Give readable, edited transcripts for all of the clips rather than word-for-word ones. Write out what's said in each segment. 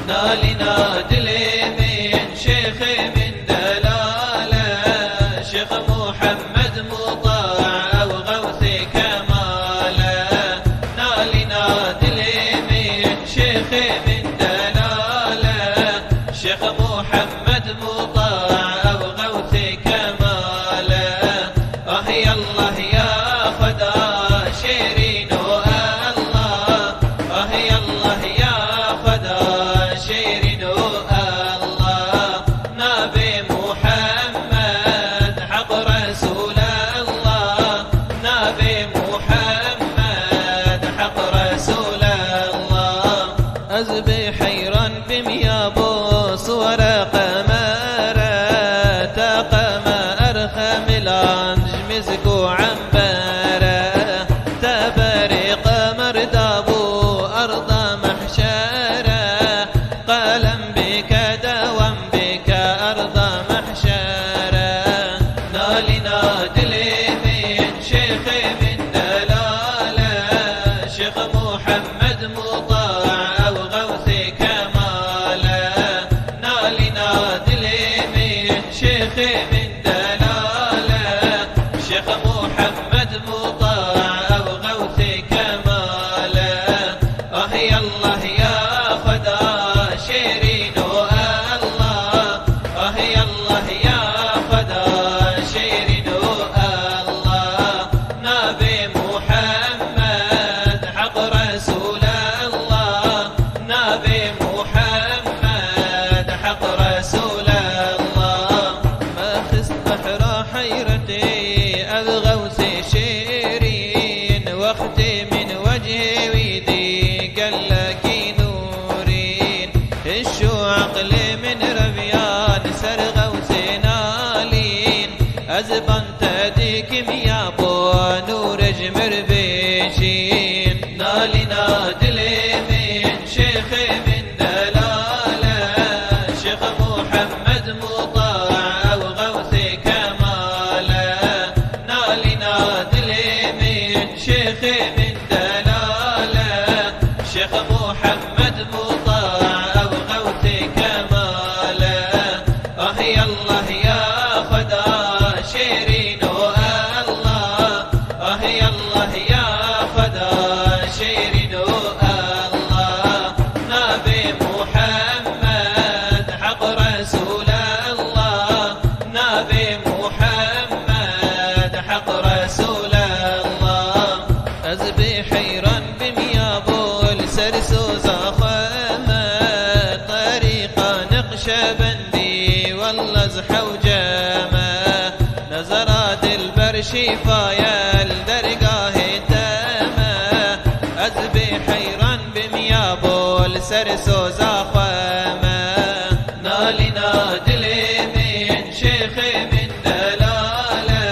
نالي نادلي من شيخ من دلالة شيخ محمد مطاع وغوث كمالة نالي نادلي من شيخ من دلالة شيخ محمد مطاع وغوث كمالة يالله يا خدا شيرين الله يالله يا خدا شيرين الله نبي محمد حق رسول الله نبي محمد حق رسول الله أزبي حيران بميابو صور قمارة تقم أرخم العنج مزقو عنبارة تبرق مردابو أرض محشرة قلم بك دوام بك أرض محشرة نالي نادلي من شيخ من دلالة شيخ محمد مطاع وغوث كمالة نالي نادلي من شيخ من دلالة شيخ محمد مطاع وغوث كمالة يالله يا خدا شيرين الله يالله يا خدا شيرين الله نبي محمد حق رسول الله نبي محمد حق رسول الله ما خست بحر حيرتي الغوث شيرين واختي من وجهي ويدي قال لك نورين الشو عقلي من ربيان سر غوث نالين أزبن تديك يا بو نور جمر بيشين نالي نادلي من شيخ من دلالة شيخ محمد مطاع وغوث كمالة نالي نادلي من شيخ من دلالة شيخ محمد مطاع وغوث كمالة يالله يا خدا شيرين الله يالله يا خدا شيرين الله نبي محمد حق رسول الله نبي محمد حق رسول الله أزبي حيران بميابو السرسوز خامة طريقة نقشبندي والله زحى وجامة نزرات البرشيفايا الدرقاه تامة أزبي حيران بميابو السرسوز خامة نالي نادلي من شيخ من دلالة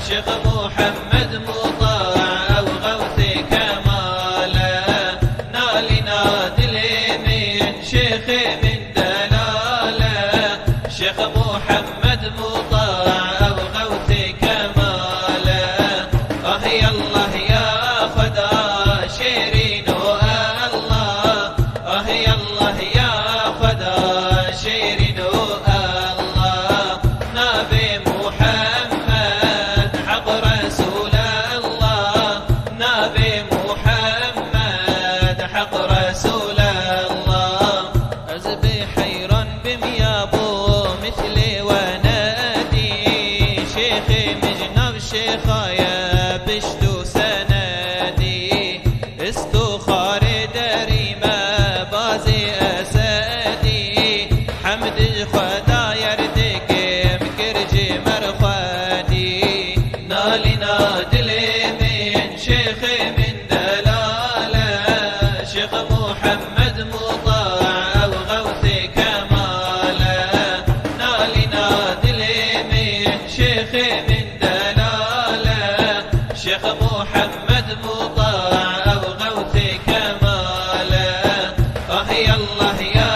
شيخ محمد مطاع وغوث كمالة نالي نادلي من شيخ من دلالة شيخ محمد مطاع وغوث كمالة يالله يا خدا شيرين الله يالله يا خدا شيرين الله نبي محمد حق رسول الله نبي محمد حق رسول الله أزبي حيران بميابو مثلي ونادي شيخي مجنب شيخايا بشتو سنادي استخار داري ما بازي أسادي حمد خدا يردك مكرجي مرخادي نالي نادلي من شيخ من دلالة شيخ محمد مطاع وغوث كمالة نالي نادلي من شيخ من دلالة شيخ محمد مطاع وغوث كمالة يالله يا